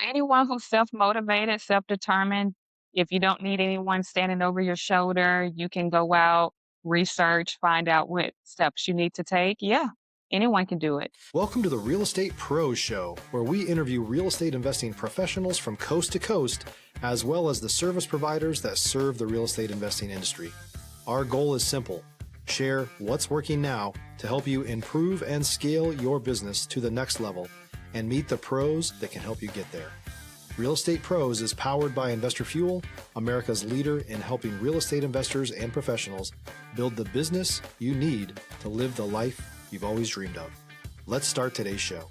anyone who's self-motivated, self-determined, if you don't need anyone standing over your shoulder, you can go out, research, find out what steps you need to take. Yeah, anyone can do it. Welcome to the Real Estate Pros Show, where we interview real estate investing professionals from coast to coast, as well as the service providers that serve the real estate investing industry. Our goal is simple: share what's working now to help you improve and scale your business to the next level and meet the pros that can help you get there. Real Estate Pros is powered by Investor Fuel, America's leader in helping real estate investors and professionals build the business you need to live the life you've always dreamed of. Let's start today's show.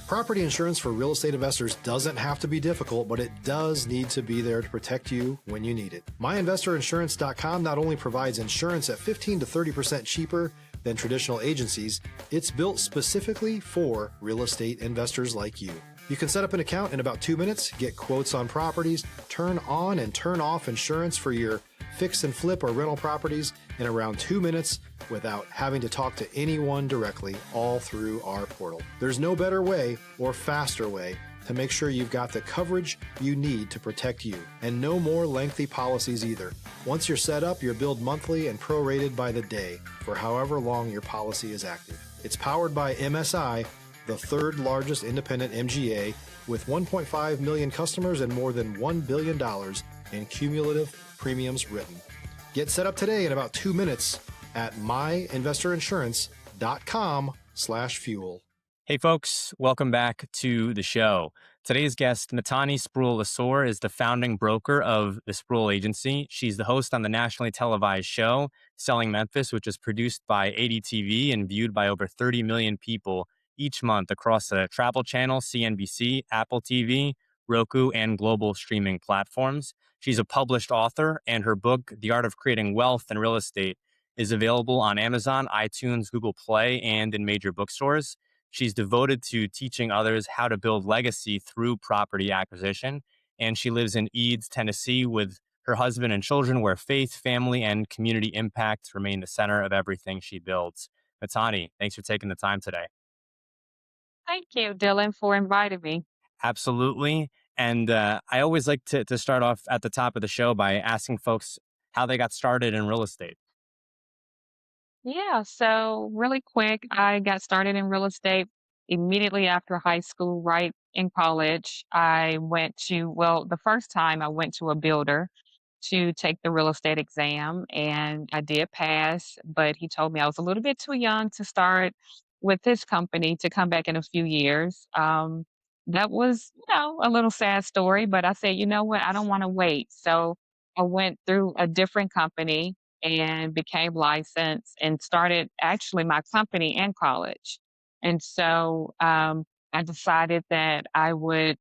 Property insurance for real estate investors doesn't have to be difficult, but it does need to be there to protect you when you need it. MyInvestorInsurance.com not only provides insurance at 15 to 30% cheaper than traditional agencies, it's built specifically for real estate investors like you. You can set up an account in about 2 minutes, get quotes on properties, turn on and turn off insurance for your fix and flip or rental properties in around 2 minutes without having to talk to anyone directly, all through our portal. There's no better way or faster way to make sure you've got the coverage you need to protect you, and no more lengthy policies either. Once you're set up, you're billed monthly and prorated by the day for however long your policy is active. It's powered by MSI, the third largest independent MGA, with 1.5 million customers and more than $1 billion in cumulative premiums written. Get set up today in about 2 minutes at myinvestorinsurance.com/fuel. Hey folks, welcome back to the show. Today's guest, Mitanni Spruill-LeSueur, is the founding broker of the Spruill Agency. She's the host on the nationally televised show, Selling Memphis, which is produced by ADTV and viewed by over 30 million people each month across the Travel Channel, CNBC, Apple TV, Roku, and global streaming platforms. She's a published author, and her book, The Art of Creating Wealth in Real Estate, is available on Amazon, iTunes, Google Play, and in major bookstores. She's devoted to teaching others how to build legacy through property acquisition. And she lives in Eads, Tennessee with her husband and children, where faith, family, and community impact remain the center of everything she builds. Mitanni, thanks for taking the time today. Thank you, Dylan, for inviting me. Absolutely. And I always like to start off at the top of the show by asking folks how they got started in real estate. Yeah, so really quick, I got started in real estate immediately after high school, right in college. I went to, well, the first time I went to a builder to take the real estate exam, and I did pass, but he told me I was a little bit too young to start with this company to come back in a few years. That was, a little sad story, but I said, you know what, I don't want to wait. So I went through a different company and became licensed and started actually my company in college. And so I decided that I would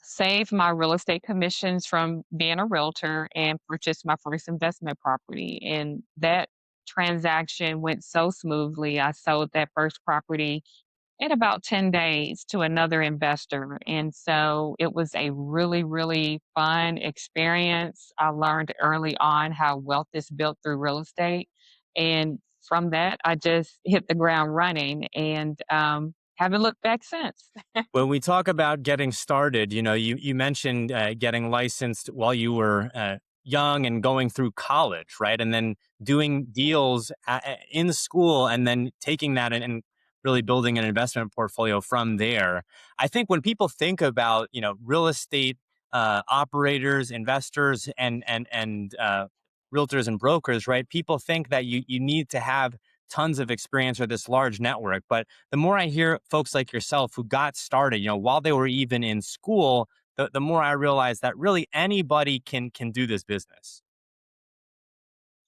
save my real estate commissions from being a realtor and purchase my first investment property. And that transaction went so smoothly. I sold that first property in about 10 days to another investor. And so it was a really, really fun experience. I learned early on how wealth is built through real estate. And from that, I just hit the ground running and haven't looked back since. When we talk about getting started, you mentioned getting licensed while you were young and going through college, right? And then doing deals in school and then taking that and really building an investment portfolio from there. I think when people think about, real estate operators, investors, and realtors and brokers, right? People think that you need to have tons of experience or this large network. But the more I hear folks like yourself who got started, while they were even in school, the more I realize that really anybody can do this business.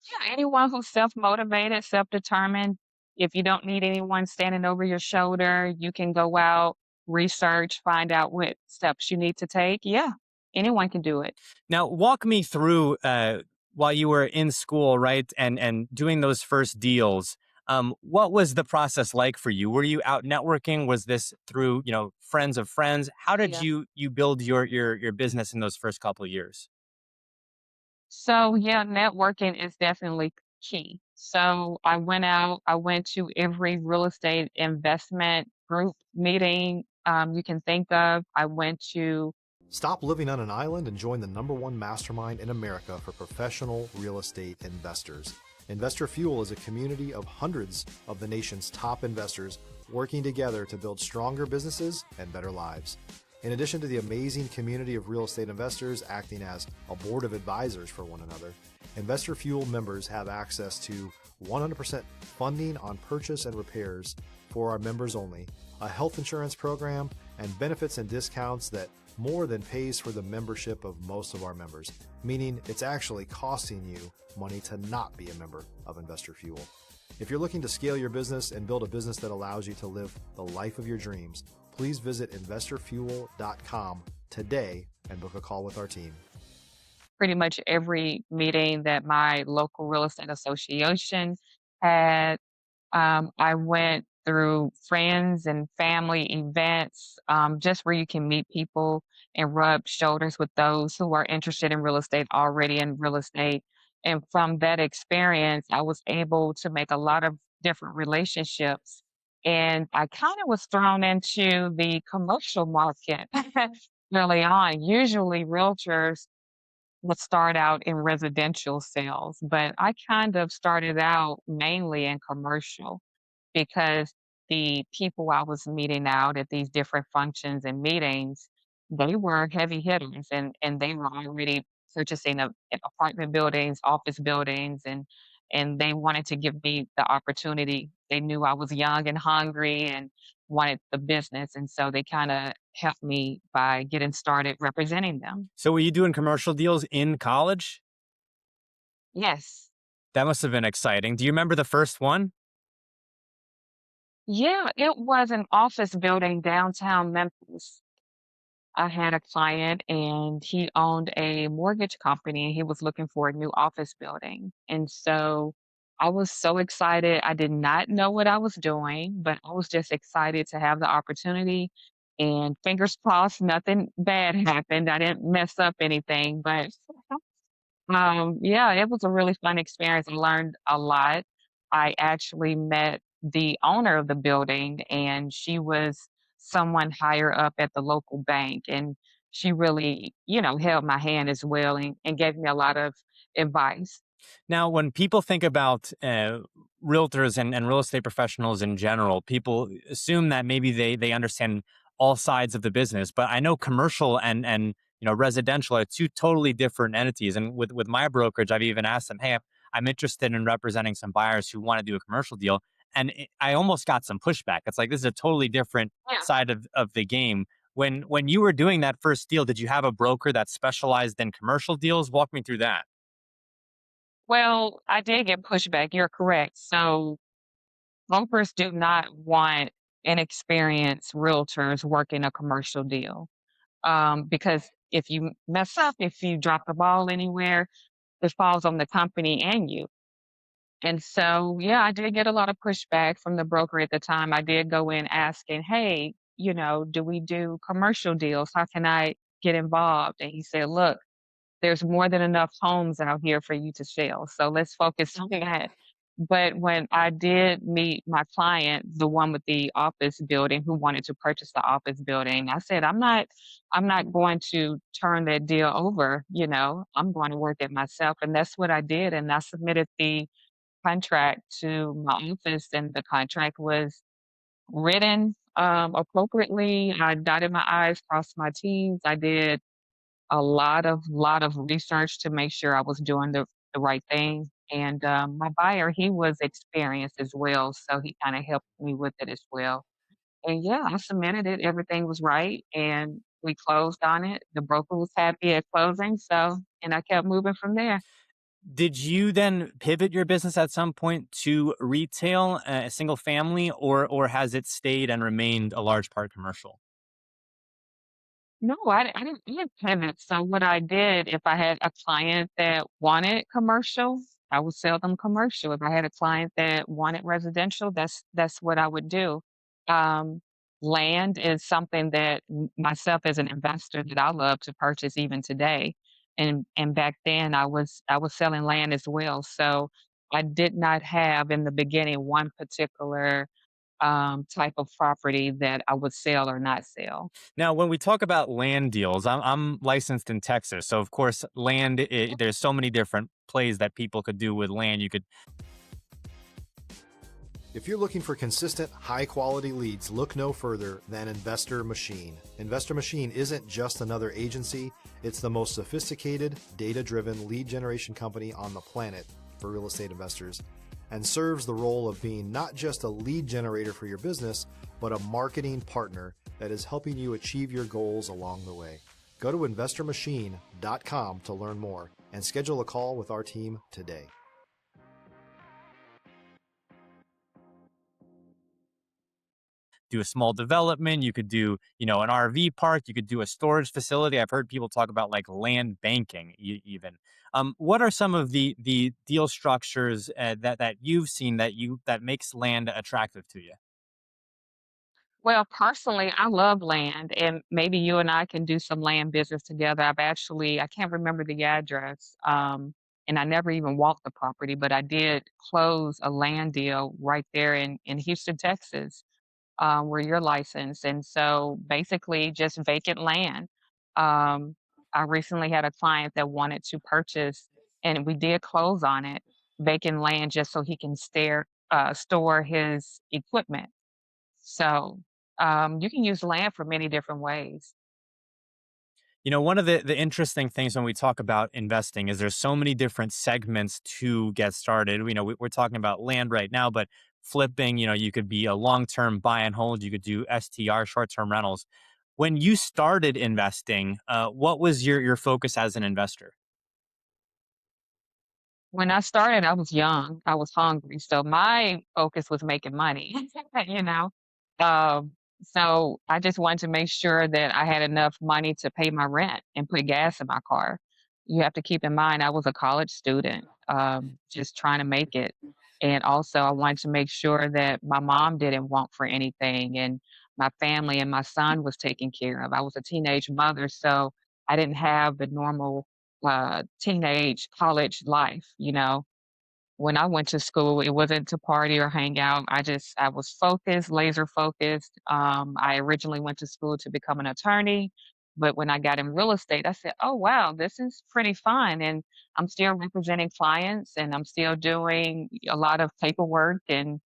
Yeah, anyone who's self-motivated, self-determined, if you don't need anyone standing over your shoulder, you can go out, research, find out what steps you need to take. Yeah, anyone can do it. Now, walk me through while you were in school, right, and doing those first deals. What was the process like for you? Were you out networking? Was this through friends of friends? How did Yeah. you build your business in those first couple of years? So, yeah, networking is definitely key. So, I went to every real estate investment group meeting you can think of. I went to Stop living on an island and join the #1 mastermind in America for professional real estate investors. Investor Fuel is a community of hundreds of the nation's top investors working together to build stronger businesses and better lives. In addition to the amazing community of real estate investors acting as a board of advisors for one another, Investor Fuel members have access to 100% funding on purchase and repairs for our members only, a health insurance program, and benefits and discounts that more than pays for the membership of most of our members, meaning it's actually costing you money to not be a member of Investor Fuel. If you're looking to scale your business and build a business that allows you to live the life of your dreams, please visit investorfuel.com today and book a call with our team. pretty much every meeting that my local real estate association had. I went through friends and family events, just where you can meet people and rub shoulders with those who are interested in real estate, already in real estate. And from that experience, I was able to make a lot of different relationships. And I kind of was thrown into the commercial market early on. Usually, realtors would start out in residential sales, but I kind of started out mainly in commercial because the people I was meeting out at these different functions and meetings, they were heavy hitters and they were already purchasing apartment buildings, office buildings, and they wanted to give me the opportunity. They knew I was young and hungry and wanted the business, and so they kind of helped me by getting started representing them. So were you doing commercial deals in college? Yes. That must have been exciting. Do you remember the first one? Yeah, it was an office building downtown Memphis. I had a client and he owned a mortgage company. He was looking for a new office building. And so I was so excited. I did not know what I was doing, but I was just excited to have the opportunity. And fingers crossed, nothing bad happened. I didn't mess up anything, but yeah, it was a really fun experience. I learned a lot. I actually met the owner of the building, and she was someone higher up at the local bank. And she really, held my hand as well and gave me a lot of advice. Now, when people think about realtors and real estate professionals in general, people assume that maybe they understand all sides of the business. But I know commercial and residential are two totally different entities. And with my brokerage, I've even asked them, "Hey, I'm interested in representing some buyers who want to do a commercial deal," and I almost got some pushback. It's like this is a totally different Yeah. side of the game. When you were doing that first deal, did you have a broker that specialized in commercial deals? Walk me through that. Well, I did get pushback. You're correct. So brokers do not want inexperienced realtors working a commercial deal. Because if you mess up, if you drop the ball anywhere, it falls on the company and you. And so, yeah, I did get a lot of pushback from the broker at the time. I did go in asking, hey, do we do commercial deals? How can I get involved? And he said, look, there's more than enough homes out here for you to sell. So let's focus on that. But when I did meet my client, the one with the office building who wanted to purchase the office building, I said, I'm not going to turn that deal over, I'm going to work it myself. And that's what I did. And I submitted the contract to my office and the contract was written appropriately. I dotted my I's, crossed my T's. I did a lot of research to make sure I was doing the right thing. And my buyer, he was experienced as well, so he kind of helped me with it as well. And yeah, I submitted it. Everything was right, and we closed on it. The broker was happy at closing, so and I kept moving from there. Did you then pivot your business at some point to retail, single family, or has it stayed and remained a large part commercial? No, I didn't pivot. So what I did, if I had a client that wanted commercial, I would sell them commercial. If I had a client that wanted residential, that's what I would do. Um, Land is something that myself as an investor that I love to purchase even today. And back then I was selling land as well. So I did not have in the beginning one particular type of property that I would sell or not sell. Now, when we talk about land deals, I'm licensed in Texas, so of course, there's so many different plays that people could do with land. You could If you're looking for consistent, high-quality leads, look no further than Investor Machine. Investor Machine isn't just another agency, it's the most sophisticated, data-driven lead generation company on the planet for real estate investors, and serves the role of being not just a lead generator for your business, but a marketing partner that is helping you achieve your goals along the way. Go to investormachine.com to learn more and schedule a call with our team today. do a small development. You could do, an RV park. You could do a storage facility. I've heard people talk about like land banking, even. What are some of the deal structures that you've seen that makes land attractive to you? Well, personally, I love land, and maybe you and I can do some land business together. I can't remember the address, and I never even walked the property, but I did close a land deal right there in Houston, Texas, where you're licensed. And so basically, just vacant land. Um, I recently had a client that wanted to purchase, and we did close on it, vacant land just so he can store his equipment. So, you can use land for many different ways. One of the interesting things when we talk about investing is there's so many different segments to get started. We're talking about land right now, but flipping, you could be a long-term buy and hold. You could do STR, short-term rentals. When you started investing, what was your focus as an investor? When I started, I was young, I was hungry, so my focus was making money, you know? Um, so I just wanted to make sure that I had enough money to pay my rent and put gas in my car. You have to keep in mind I was a college student, just trying to make it. And also I wanted to make sure that my mom didn't want for anything and my family and my son was taken care of. I was a teenage mother, so I didn't have the normal teenage college life, you know. When I went to school, it wasn't to party or hang out. I was focused, laser focused. I originally went to school to become an attorney, but when I got in real estate, I said, "Oh wow, this is pretty fun." And I'm still representing clients and I'm still doing a lot of paperwork and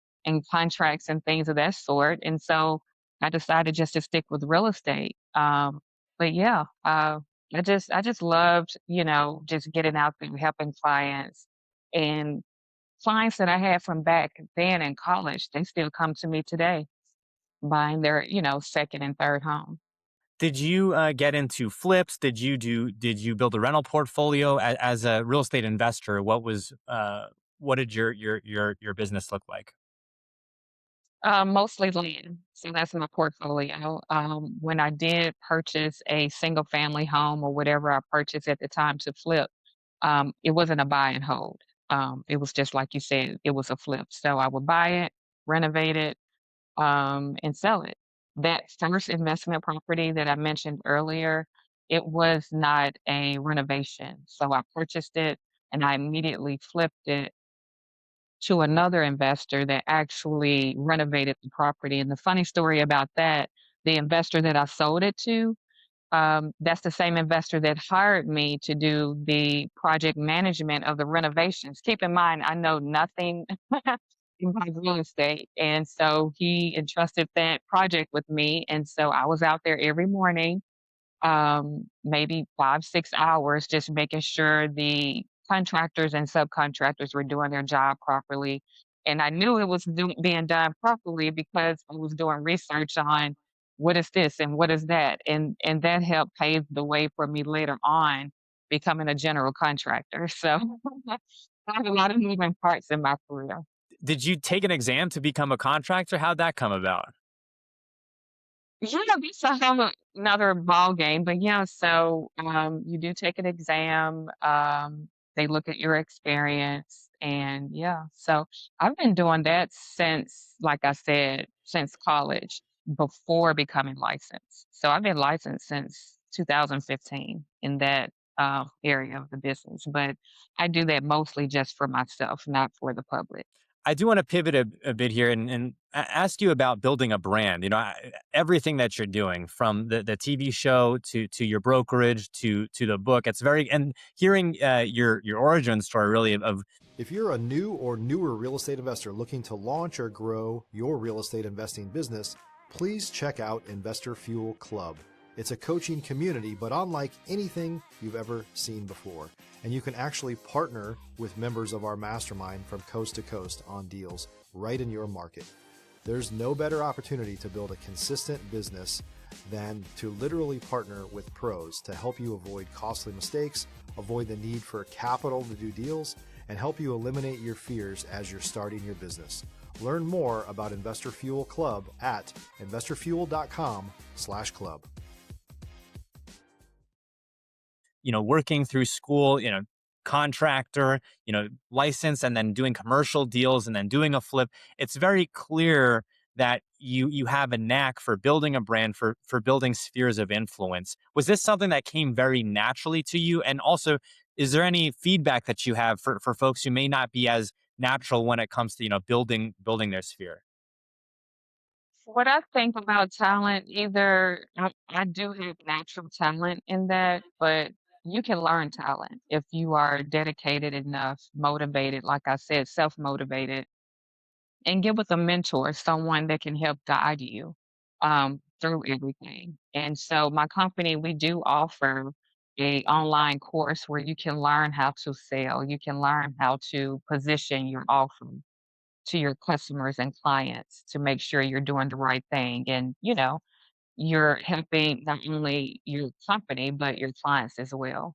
contracts and things of that sort. And so I decided just to stick with real estate. But yeah, I just loved, just getting out there and helping clients. And clients that I had from back then in college, they still come to me today buying their, second and third home. Did you get into flips? Did you build a rental portfolio as a real estate investor? What did your business look like? Mostly land. So that's my portfolio. When I did purchase a single family home or whatever I purchased at the time to flip, it wasn't a buy and hold. It was just like you said, it was a flip. So I would buy it, renovate it, and sell it. That first investment property that I mentioned earlier, it was not a renovation. So I purchased it and I immediately flipped it to another investor that actually renovated the property. And the funny story about that, the investor that I sold it to, that's the same investor that hired me to do the project management of the renovations. Keep in mind, I know nothing about real estate. And so he entrusted that project with me. And so I was out there every morning, maybe 5, 6 hours, just making sure the contractors and subcontractors were doing their job properly. And I knew it was being done properly because I was doing research on what is this and what is that. And that helped pave the way for me later on becoming a general contractor. So I have a lot of moving parts in my career. Did you take an exam to become a contractor? How'd that come about? Yeah, that's a whole another ball game, but yeah, so, you do take an exam, they look at your experience, and yeah, so I've been doing that since, like I said, since college, before becoming licensed. So I've been licensed since 2015 in that, area of the business, but I do that mostly just for myself, not for the public. I do want to pivot a bit here and ask you about building a brand. Everything that you're doing, from the TV show to your brokerage to the book. It's very, and hearing your origin story really of If you're a new or newer real estate investor looking to launch or grow your real estate investing business, please check out Investor Fuel Club. It's a coaching community, but unlike anything you've ever seen before. And you can actually partner with members of our mastermind from coast to coast on deals right in your market. There's no better opportunity to build a consistent business than to literally partner with pros to help you avoid costly mistakes, avoid the need for capital to do deals, and help you eliminate your fears as you're starting your business. Learn more about Investor Fuel Club at investorfuel.com/club. working through school, contractor, license, and then doing commercial deals and then doing a flip. It's very clear that you have a knack for building a brand, for building spheres of influence. Was this something that came very naturally to you? And also, is there any feedback that you have for folks who may not be as natural when it comes to, building their sphere? What I think about talent, either I do have natural talent in that, but you can learn talent if you are dedicated enough, motivated, like I said, self-motivated, and get with a mentor, someone that can help guide you through everything. And so my company, we do offer a online course where you can learn how to sell, you can learn how to position your offer to your customers and clients to make sure you're doing the right thing. And, you're helping not only your company, but your clients as well.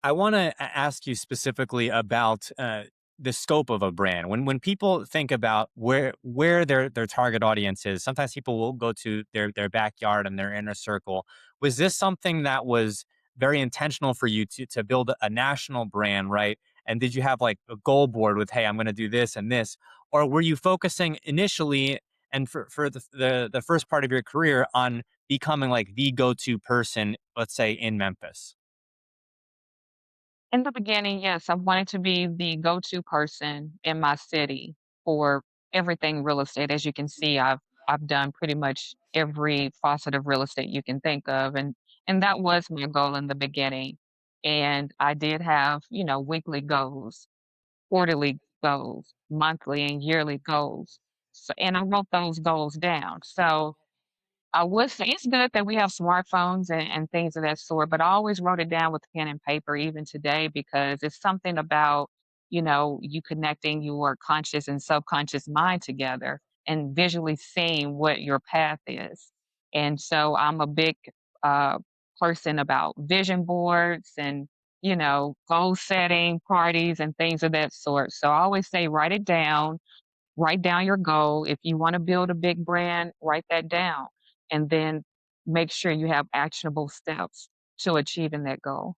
I want to ask you specifically about the scope of a brand. When people think about where their target audience is, sometimes people will go to their backyard and their inner circle. Was this something that was very intentional for you to build a national brand, right? And did you have like a goal board with, hey, I'm going to do this and this, or were you focusing initially and for the first part of your career on becoming like the go-to person, let's say in Memphis? In the beginning, yes, I wanted to be the go-to person in my city for everything real estate. As you can see, I've done pretty much every facet of real estate you can think of, and that was my goal in the beginning. And I did have, weekly goals, quarterly goals, monthly and yearly goals. So, and I wrote those goals down. So I would say it's good that we have smartphones and things of that sort, but I always wrote it down with pen and paper even today because it's something about, you connecting your conscious and subconscious mind together and visually seeing what your path is. And so I'm a big uh, person about vision boards and, goal setting parties and things of that sort. So I always say write down your goal. If you want to build a big brand, write that down and then make sure you have actionable steps to achieving that goal.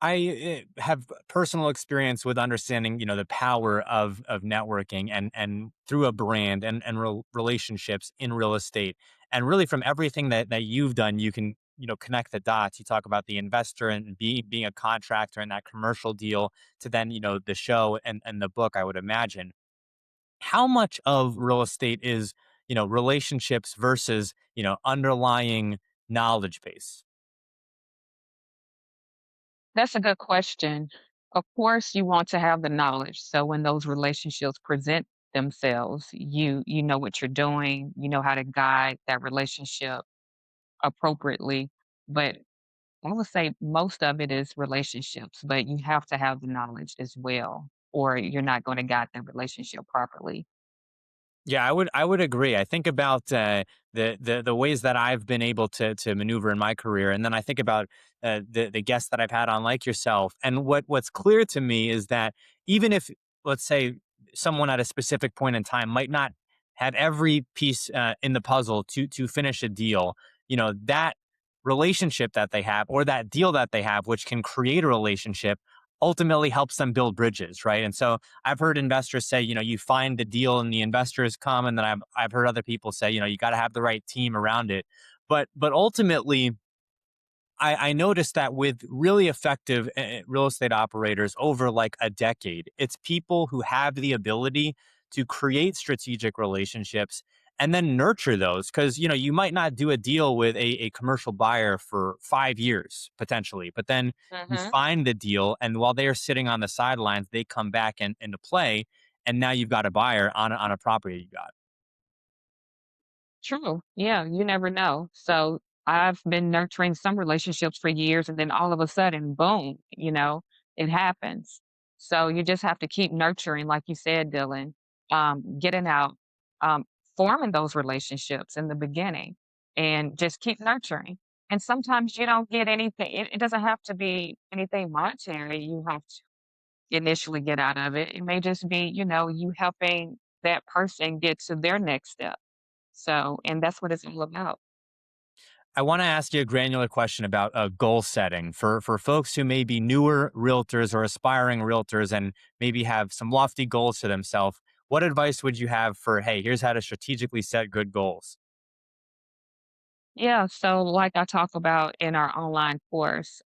I have personal experience with understanding, the power of networking and through a brand and relationships in real estate. And really, from everything that you've done, you can connect the dots. You talk about the investor and being a contractor and that commercial deal to then the show and the book. I would imagine how much of real estate is relationships versus underlying knowledge base. That's a good question. Of course, you want to have the knowledge. So when those relationships present themselves, you know what you're doing, you know how to guide that relationship appropriately. But I would say most of it is relationships, but you have to have the knowledge as well, or you're not going to guide that relationship properly. Yeah, I would agree. I think about the ways that I've been able to maneuver in my career, and then I think about the guests that I've had on, like yourself. And what's clear to me is that even if, let's say, someone at a specific point in time might not have every piece in the puzzle to finish a deal, that relationship that they have or that deal that they have, which can create a relationship, ultimately helps them build bridges, right? And so I've heard investors say, you find the deal and the investors come, and then I've heard other people say, you got to have the right team around it. But ultimately, I noticed that with really effective real estate operators over like a decade, it's people who have the ability to create strategic relationships and then nurture those. Because, you know, you might not do a deal with a commercial buyer for 5 years potentially, but then you Hmm. find the deal. And while they are sitting on the sidelines, they come back into play. And now you've got a buyer on a property you got. True. Yeah, you never know. So I've been nurturing some relationships for years, and then all of a sudden, boom, it happens. So you just have to keep nurturing, like you said, Dylan, getting out, um, forming those relationships in the beginning, and just keep nurturing. And sometimes you don't get anything, it doesn't have to be anything monetary you have to initially get out of it. It may just be, you helping that person get to their next step. So, and that's what it's all about. I want to ask you a granular question about goal setting for folks who may be newer realtors or aspiring realtors and maybe have some lofty goals to themselves. What advice would you have for, hey, here's how to strategically set good goals? Yeah, so like I talk about in our online course,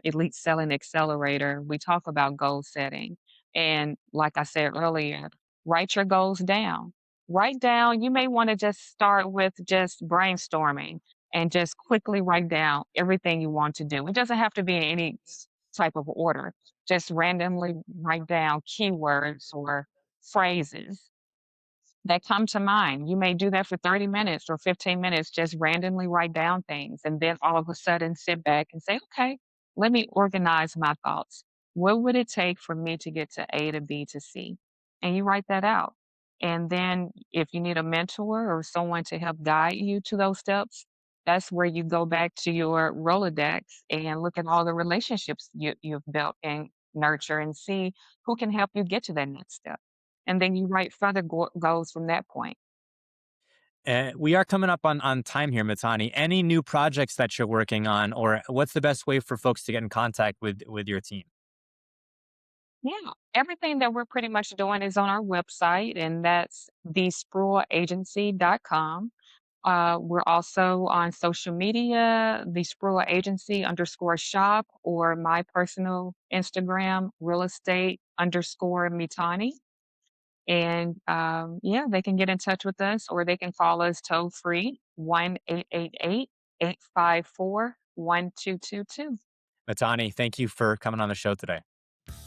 Elite Selling Accelerator, we talk about goal setting. And like I said earlier, write your goals down. Write down, you may want to just start with just brainstorming and just quickly write down everything you want to do. It doesn't have to be in any type of order. Just randomly write down keywords or phrases that come to mind. You may do that for 30 minutes or 15 minutes, just randomly write down things. And then all of a sudden sit back and say, okay, let me organize my thoughts. What would it take for me to get to A to B to C? And you write that out. And then if you need a mentor or someone to help guide you to those steps, that's where you go back to your Rolodex and look at all the relationships you've built and nurture and see who can help you get to that next step. And then you write further goals from that point. We are coming up on time here, Mitani. Any new projects that you're working on, or what's the best way for folks to get in contact with your team? Yeah, everything that we're pretty much doing is on our website, and that's thespruillagency.com. We're also on social media, the Spruill Agency underscore shop, or my personal Instagram, real estate underscore Mitani. And yeah, they can get in touch with us or they can call us toll free 1-888-854-1222. Mitani, thank you for coming on the show today.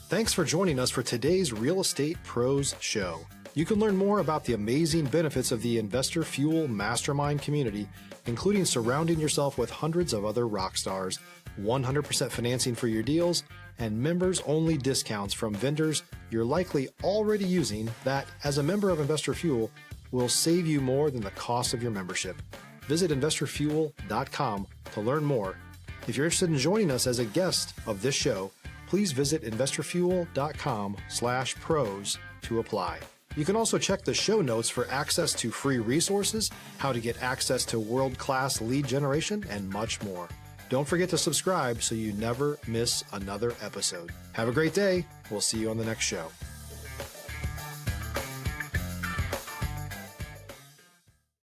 Thanks for joining us for today's Real Estate Pros Show. You can learn more about the amazing benefits of the Investor Fuel Mastermind community, including surrounding yourself with hundreds of other rock stars, 100% financing for your deals, and members-only discounts from vendors you're likely already using that, as a member of Investor Fuel, will save you more than the cost of your membership. Visit investorfuel.com to learn more. If you're interested in joining us as a guest of this show, please visit investorfuel.com/pros to apply. You can also check the show notes for access to free resources, how to get access to world-class lead generation, and much more. Don't forget to subscribe so you never miss another episode. Have a great day. We'll see you on the next show.